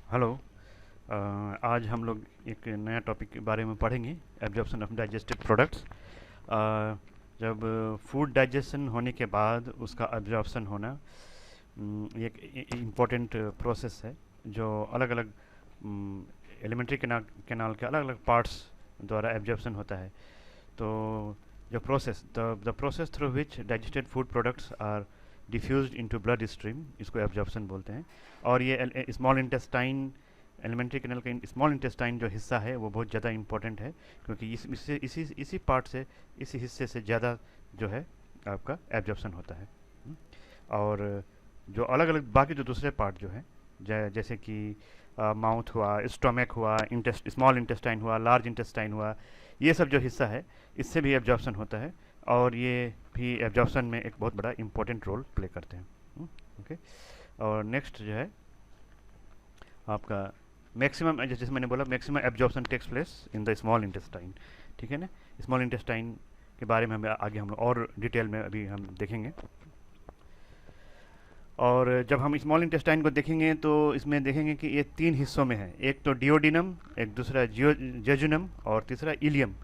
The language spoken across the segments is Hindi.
हेलो। आज हम लोग एक नया टॉपिक के बारे में पढ़ेंगे, एब्जॉर्प्शन ऑफ डाइजेस्टिव प्रोडक्ट्स। जब फूड डाइजेशन होने के बाद उसका एब्जॉर्प्शन होना ये एक इम्पोर्टेंट प्रोसेस है जो अलग अलग एलिमेंट्री कैनाल के अलग अलग पार्ट्स द्वारा एब्जॉर्प्शन होता है। तो जो process the process through which digested food products are diffused into blood stream, इसको एब्जॉर्प्शन बोलते हैं। और ये स्मॉल इंटेस्टाइन, एलिमेंट्री कैनल का स्मॉल इंटेस्टाइन जो हिस्सा है वो बहुत ज़्यादा इंपॉर्टेंट है, क्योंकि इसी पार्ट से, इसी हिस्से से ज़्यादा जो है आपका एब्जॉर्प्शन होता है। और जो अलग अलग बाकी जो दूसरे पार्ट जो है, जैसे कि माउथ हुआ, स्टोमक हुआ, स्मॉल इंटेस्टाइन हुआ, लार्ज इंटेस्टाइन हुआ, ये सब जो हिस्सा है इससे भी एब्जॉर्प्शन होता है, और ये भी एब्जॉर्प्शन में एक बहुत बड़ा इंपॉर्टेंट रोल प्ले करते हैं। ओके। और नेक्स्ट जो है आपका मैक्सिमम, जैसे मैंने बोला, maximum absorption takes place in the small intestine. ठीक है ना। स्मॉल इंटेस्टाइन के बारे में हमें आगे हम लोग और डिटेल में अभी हम देखेंगे। और जब हम स्मॉल इंटेस्टाइन को देखेंगे तो इसमें देखेंगे कि ये तीन हिस्सों में है, एक तो डिओडिनम, एक दूसरा जेजुनम, और तीसरा इलियम।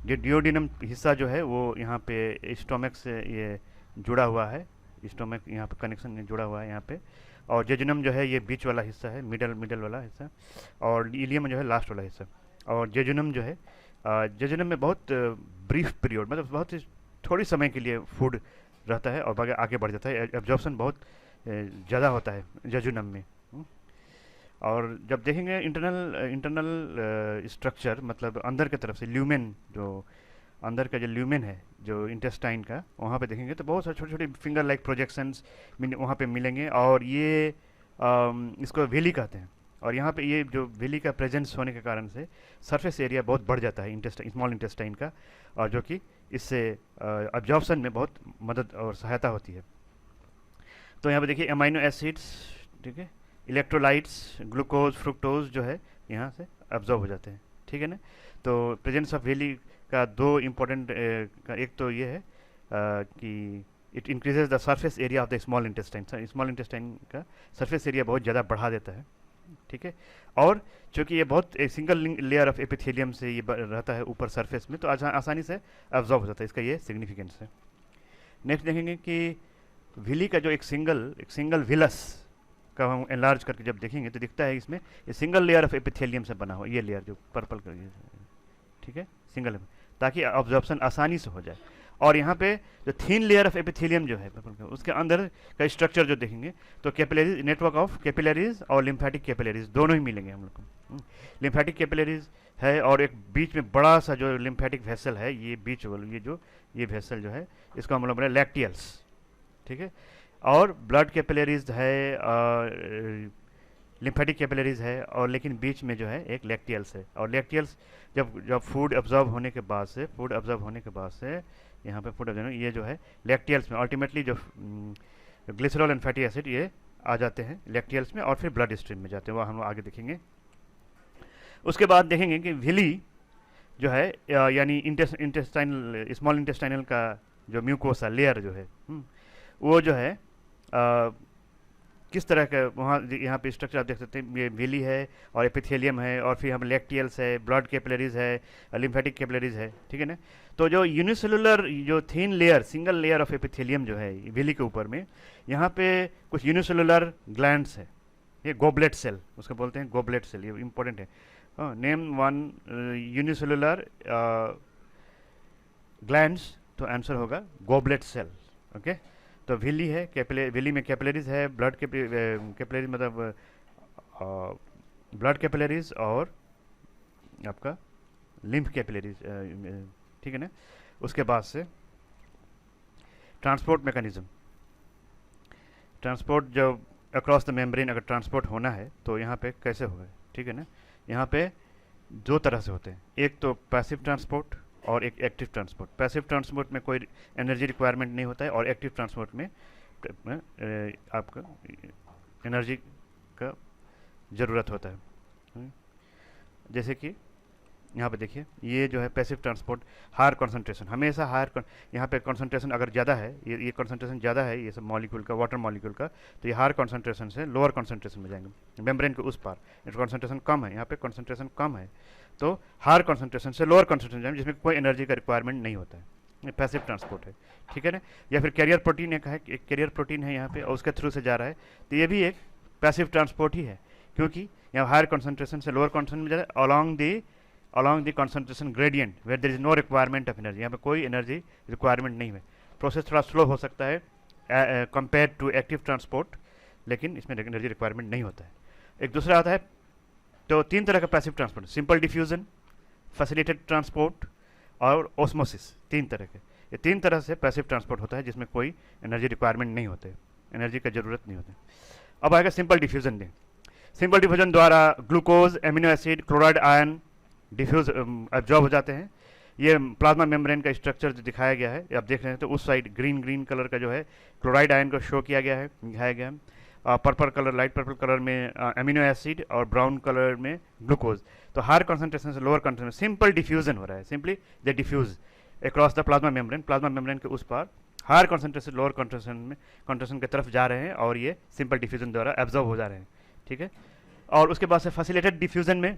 जो डिओडिनम हिस्सा जो है वो यहाँ पे स्टोमक से ये जुड़ा हुआ है, स्टोमक यहाँ पे कनेक्शन जुड़ा हुआ है यहाँ पे। और जेजुनम जो है ये बीच वाला हिस्सा है, मिडल मिडल वाला हिस्सा। और इलियम जो है लास्ट वाला हिस्सा। और जेजुनम जो है, जेजुनम में बहुत ब्रीफ पीरियड, मतलब बहुत ही थोड़ी समय के लिए फूड रहता है और आगे बढ़ जाता है। एब्जॉर्प्शन बहुत ज़्यादा होता है जेजुनम में। और जब देखेंगे इंटरनल इंटरनल स्ट्रक्चर, मतलब अंदर की तरफ से ल्यूमेन, जो अंदर का जो ल्यूमेन है जो इंटेस्टाइन का, वहाँ पे देखेंगे तो बहुत सारे छोटे छोटे फिंगर लाइक प्रोजेक्शंस वहाँ पे मिलेंगे। और ये इसको वेली कहते हैं। और यहाँ पे ये जो वेली का प्रेजेंस होने के कारण से सरफेस एरिया बहुत बढ़ जाता है इंटेस्टाइन, स्मॉल इंटेस्टाइन का, और जो कि इससे एब्जॉर्प्शन में बहुत मदद और सहायता होती है। तो यहाँ पे देखिए अमाइनो एसिड्स, ठीक है, इलेक्ट्रोलाइट्स, ग्लूकोज, फ्रुक्टोज जो है यहाँ से अब्जॉर्ब हो जाते हैं। ठीक है ना। तो प्रेजेंस ऑफ वेली का दो इम्पोर्टेंट, एक तो ये है कि it increases the surface area of the small intestine. Small intestine का सरफेस एरिया बहुत ज़्यादा बढ़ा देता है। ठीक है। और चूँकि ये बहुत एक सिंगल लेयर ऑफ एपिथेलियम से ये रहता है ऊपर सरफेस में, तो आसानी से अब्जॉर्ब हो जाता है, इसका ये सिग्निफिकेंस है। नेक्स्ट देखेंगे कि विली का जो एक सिंगल विलस का हम एनलार्ज करके जब देखेंगे तो दिखता है इसमें ये सिंगल लेयर ऑफ एपिथेलियम से बना हुआ, ये लेयर जो पर्पल कर, ठीक है, सिंगल, ताकि ऑब्जॉर्प्शन आसानी से हो जाए। और यहाँ पे जो थिन लेयर ऑफ एपिथेलियम जो है पर्पल का, उसके अंदर का स्ट्रक्चर जो देखेंगे तो कैपिलरीज, नेटवर्क ऑफ कैपिलरीज और लिम्फेटिक कैपिलरीज दोनों ही मिलेंगे हम लोग को। लिम्फेटिक कैपिलरीज है, और एक बीच में बड़ा सा जो लिम्फेटिक वेसल है, ये बीच वाला ये वेसल जो है, इसको हम लोग बोले लैक्टियल्स। ठीक है। और ब्लड कैपिलरीज है, लिम्फेटिक कैपिलरीज है, और लेकिन बीच में जो है एक लैक्टियल्स है। और लैक्टियल्स जब जब फूड अब्जॉर्ब होने के बाद से यहाँ पे फूड अब्जॉर्ब, ये जो है लैक्टियल्स में अल्टीमेटली जो ग्लिसरॉल एंड फैटी एसिड ये आ जाते हैं लैक्टियल्स में, और फिर ब्लड स्ट्रीम में जाते हैं, वो हम आगे देखेंगे। उसके बाद देखेंगे कि विली जो है, यानी इंटेस्टाइनल, स्मॉल इंटेस्टाइनल का जो म्यूकोसा लेयर जो है, वो जो है किस तरह का, वहाँ यहाँ पे स्ट्रक्चर आप देख सकते हैं, ये वेली है और एपिथेलियम है, और फिर हम लैक्टियल्स है, ब्लड कैपिलरीज है, लिम्फेटिक कैपिलरीज है। ठीक है ना। तो जो यूनिसेलुलर, जो thin layer, single layer of epithelium जो है वेली के ऊपर में, यहाँ पे कुछ यूनिसेलुलर ग्लैंड्स है, ये गोबलेट सेल उसको बोलते हैं, गोबलेट सेल, ये इंपॉर्टेंट है। नेम वन यूनिसेलुलर ग्लैंड्स, तो आंसर होगा गोबलेट सेल। ओके। तो विली है, विली में कैपिलरीज है, ब्लड कैपिलरीज, मतलब ब्लड कैपिलरीज और आपका लिम्फ कैपिलरीज। ठीक है ना। उसके बाद से ट्रांसपोर्ट मैकेनिज्म, ट्रांसपोर्ट जब अक्रॉस द मेम्ब्रेन अगर ट्रांसपोर्ट होना है तो यहाँ पे कैसे होगा। ठीक है ना। यहाँ पे दो तरह से होते हैं, एक तो पैसिव ट्रांसपोर्ट और एक एक्टिव ट्रांसपोर्ट। पैसिव ट्रांसपोर्ट में कोई एनर्जी रिक्वायरमेंट नहीं होता है, और एक्टिव ट्रांसपोर्ट में आपका एनर्जी का ज़रूरत होता है। जैसे कि यहाँ पे देखिए, ये जो है पैसिव ट्रांसपोर्ट हायर कॉन्सेंट्रेशन, हमेशा हायर, यहाँ पे कॉन्सेंट्रेशन अगर ज़्यादा है, ये कॉन्सेंट्रेशन ज़्यादा है ये सब मॉलिक्यूल का, वाटर मॉलिक्यूल का, तो ये हायर कॉन्सेंट्रेशन से लोअर कॉन्सेंट्रेशन में जाएंगे, मेम्ब्रेन के उस पार कॉन्सेंट्रेशन कम है, यहाँ पे कॉन्सेंट्रेशन कम है, तो हायर कॉन्सेंट्रेशन से लोअर कॉन्सेंट्रेशन जाएंगे, जिसमें कोई एनर्जी का रिक्वायरमेंट नहीं होता है, ये पैसिव ट्रांसपोर्ट है, ठीक है ना। या फिर कैरियर प्रोटीन एक है, एक कैरियर प्रोटीन है यहाँ पे और उसके थ्रू से जा रहा है, तो ये भी एक पैसिव ट्रांसपोर्ट ही है, क्योंकि यहाँ हायर कॉन्सेंट्रेशन से लोअर कॉन्सेंट्रेशन में जा रहा है along the concentration gradient where there is no requirement of energy, यहाँ पे कोई एनर्जी रिक्वायरमेंट नहीं है। प्रोसेस थोड़ा स्लो हो सकता है कंपेयर टू एक्टिव ट्रांसपोर्ट, लेकिन इसमें एनर्जी रिक्वायरमेंट नहीं होता है। एक दूसरा आता है, तो 3 तरह का passive transport, simple diffusion, facilitated transport और ऑस्मोसिस, 3 तरह के, ये 3 तरह से पैसिव ट्रांसपोर्ट होता है जिसमें कोई एनर्जी रिक्वायरमेंट नहीं होते, एनर्जी का जरूरत नहीं होती। अब आएगा सिंपल डिफ्यूजन में। सिंपल डिफ्यूजन द्वारा glucose, amino acid, chloride ion diffuse absorb हो जाते हैं। ये प्लाज्मा मेम्ब्रेन का स्ट्रक्चर जो दिखाया गया है, आप देख रहे हैं, तो उस साइड ग्रीन कलर का जो है क्लोराइड आयन को शो किया गया है, दिखाया गया है। Purple colour, light purple colour में एमिनो एसिड और ब्राउन कलर में ग्लूकोज। तो हायर कॉन्सेंट्रेशन से लोअर कॉन्सेंट्रेशन, सिंपल डिफ्यूजन हो रहा है, simply they diffuse across the plasma membrane के उस पार हायर कॉन्सेंट्रेशन लोअर कॉन्सेंट्रेशन की तरफ जा रहे हैं, और ये सिंपल डिफ्यूजन द्वारा एब्जॉर्ब हो जा रहे हैं, ठीक है। और उसके बाद से फैसिलिटेटेड डिफ्यूजन में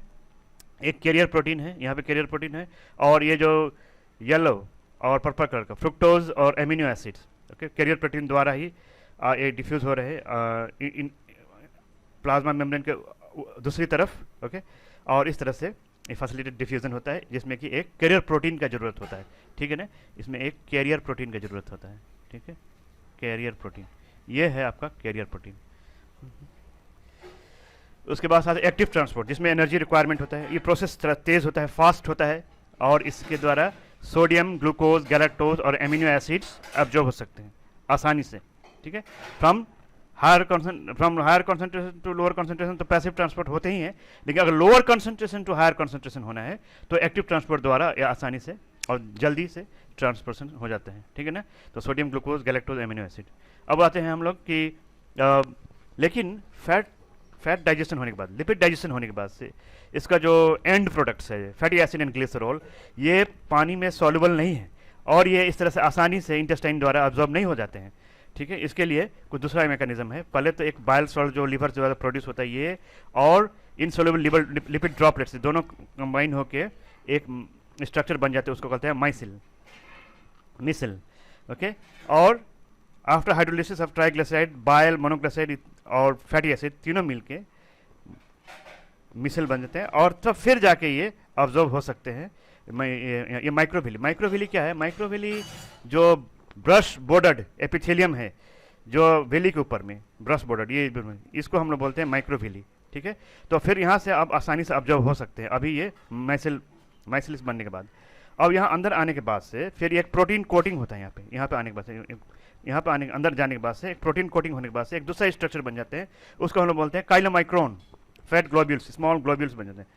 एक कैरियर प्रोटीन है, यहाँ पे कैरियर प्रोटीन है, और ये जो येलो और पर्पल कलर का फ्रुक्टोज और amino acids, okay, carrier protein द्वारा ही ये डिफ्यूज हो रहे हैं इन प्लाज्मा मेम्ब्रेन के दूसरी तरफ, ओके। और इस तरह से ये फैसिलिटेटेड डिफ्यूजन होता है, जिसमें कि एक कैरियर प्रोटीन का जरूरत होता है, ठीक है ना, इसमें एक कैरियर प्रोटीन का जरूरत होता है, ठीक है, कैरियर प्रोटीन, ये है आपका कैरियर प्रोटीन। उसके बाद साथ एक्टिव ट्रांसपोर्ट, जिसमें एनर्जी रिक्वायरमेंट होता है, ये प्रोसेस थोड़ा तेज होता है, फास्ट होता है, और इसके द्वारा सोडियम, ग्लूकोज, गैलेक्टोज और एमिनो एसिड्स एब्जॉर्ब हो सकते हैं आसानी से, ठीक है। From higher concentration to lower concentration तो पैसिव ट्रांसपोर्ट होते ही हैं, लेकिन अगर lower concentration to higher concentration होना है तो एक्टिव ट्रांसपोर्ट द्वारा ये आसानी से और जल्दी से ट्रांसपोर्शन हो जाते हैं, ठीक है ना। तो sodium, glucose, galactose, amino acid. अब आते हैं हम लोग कि लेकिन फैट डाइजेशन होने के बाद, लिपिड डाइजेशन होने के बाद से इसका जो एंड प्रोडक्ट्स है, फैटी एसिड एंड ग्लिसरॉल, ये पानी में सॉल्युबल नहीं है, और ये इस तरह से आसानी से इंटेस्टाइन द्वारा अब्जॉर्ब नहीं हो जाते हैं, ठीक है। इसके लिए कुछ दूसरा मैकेनिज्म है। पहले तो एक बाइल सॉल्ट जो लिवर से प्रोड्यूस होता है ये, और इनसॉल्युबल लिपिड ड्रॉपलेट्स, दोनों कंबाइन होकर एक स्ट्रक्चर बन जाते हैं, उसको कहते हैं मिसल, ओके। और after hydrolysis of triglyceride, bile, monoglyceride और फैटी एसिड तीनों मिलके मिसल बन जाते हैं, और तब फिर जाके ये अब्जॉर्ब हो सकते हैं। ये माइक्रोविली क्या है? माइक्रोविली जो ब्रश बॉर्डर्ड एपिथेलियम है जो वेली के ऊपर में ब्रश बॉर्डर्ड, ये इसको हम लोग बोलते हैं माइक्रोविली, ठीक है। तो फिर यहाँ से आप आसानी से अब्जॉर्ब हो सकते हैं। अभी ये माइसिलिस बनने के बाद, अब यहाँ अंदर आने के बाद से फिर एक प्रोटीन कोटिंग होता है यहाँ पे आने के बाद से, यहाँ पे अंदर जाने के बाद से एक प्रोटीन कोटिंग होने के बाद से एक दूसरा स्ट्रक्चर बन जाते हैं, उसको हम लोग बोलते हैं chylomicron, fat globules, small globules बन जाते हैं।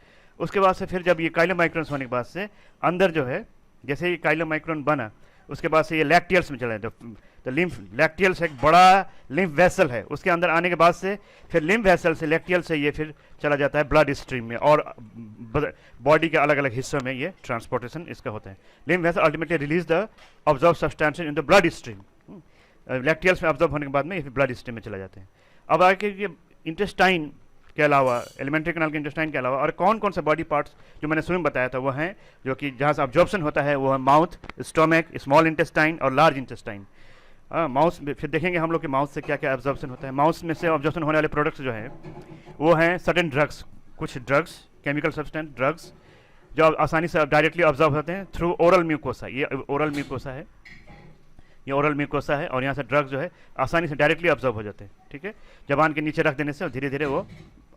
उसके बाद से फिर जब ये काइलोमाइक्रोन्स होने के बाद से अंदर जो है, जैसे ये काइलोमाइक्रोन बना, उसके बाद से ये लैक्टियल्स में चला जाता है। तो लिम्फ, लैक्टियल्स एक बड़ा लिम्फ वेसल है, उसके अंदर आने के बाद से फिर लिम्फ वेसल से, लैक्टियल से ये फिर चला जाता है ब्लड स्ट्रीम में, और बॉडी के अलग अलग हिस्सों में ये ट्रांसपोर्टेशन इसका होता है। Lymph vessel ultimately release the observe substance in the blood stream, lacteals में ऑब्जर्व होने के बाद में ये ब्लड स्ट्रीम में चला जाते हैं। अब आगे इंटेस्टाइन के अलावा, एलिमेंट्री कैनाल के इंटेस्टाइन के अलावा और कौन कौन से बॉडी पार्ट्स जो मैंने शुरू में बताया था वो हैं, जो कि जहाँ से ऑब्जॉर्प्शन होता है, वो है माउथ, स्टोमक, स्मॉल इंटेस्टाइन और लार्ज इंटेस्टाइन। माउस फिर देखेंगे हम लोग कि माउथ से क्या क्या ऑब्जॉर्प्शन होता है। माउथ में से ऑब्जॉर्प्शन होने वाले प्रोडक्ट्स जो हैं वो हैं सर्टेन ड्रग्स, कुछ ड्रग्स, केमिकल सब्सटेंस ड्रग्स जो आसानी से डायरेक्टली ऑब्जर्व होते हैं थ्रू ओरल म्यूकोसा। ये ओरल म्यूकोसा है, ये ओरल म्यूकोसा है, और यहाँ से ड्रग्स जो है आसानी से डायरेक्टली ऑब्जर्व हो जाते हैं, ठीक है। जबान के नीचे रख देने से धीरे धीरे वो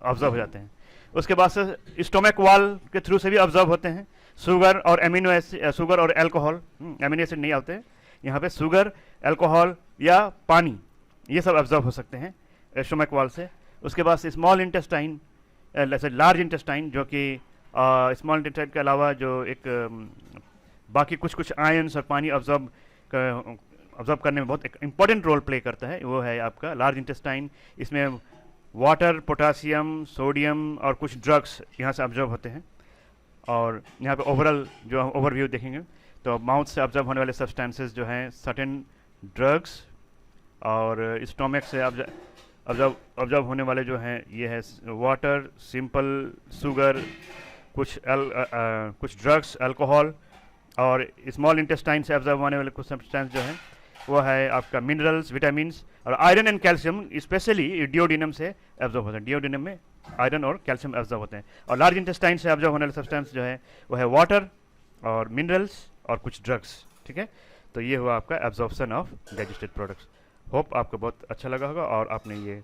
ऑब्जर्व हो जाते हैं। उसके बाद से स्टोमक वाल के थ्रू से भी ऑब्जर्व होते हैं। शुगर और एमिनो एसिड, शुगर और एल्कोहल, एमिनो एसिड नहीं आते हैं यहाँ पे, शुगर, एल्कोहल या पानी, ये सब ऑब्जर्व हो सकते हैं स्टोमक वाल से। उसके बाद से स्मॉल इंटेस्टाइन, लार्ज इंटेस्टाइन, जो कि स्मॉल इंटेस्टाइन के अलावा जो एक बाकी कुछ आयंस और पानी ऑब्जर्व करने में बहुत एक इंपॉर्टेंट रोल प्ले करता है, वो है आपका लार्ज इंटेस्टाइन। इसमें वाटर, पोटासियम, सोडियम और कुछ ड्रग्स यहाँ से ऑब्जर्व होते हैं। और यहाँ पे ओवरऑल जो हम ओवरव्यू देखेंगे तो माउथ से ऑब्जर्व होने वाले सब्सटेंसेस जो हैं सर्टेन ड्रग्स, और स्टोमक से ऑब्जर्व ऑब्जर्व होने वाले जो हैं ये है वाटर, सिंपल शुगर, कुछ ड्रग्स, अल्कोहल, और स्मॉल इंटेस्टाइन से ऑब्जर्व होने वाले कुछ सब्सटेंस जो हैं वो है आपका मिनरल्स, विटामिन्स और iron and calcium, specially duodenum से ऑब्जर्व होते हैं। डिओडिनम में आयरन और कैल्शियम ऑब्जर्व होते हैं। और लार्ज इंटेस्टाइन से ऑब्जर्व होने वाले सब्सटेंस जो है वो है वाटर और मिनरल्स और कुछ ड्रग्स। ठीक है, तो ये हुआ आपका absorption of digested products. Hope आपको बहुत अच्छा लगा होगा और आपने ये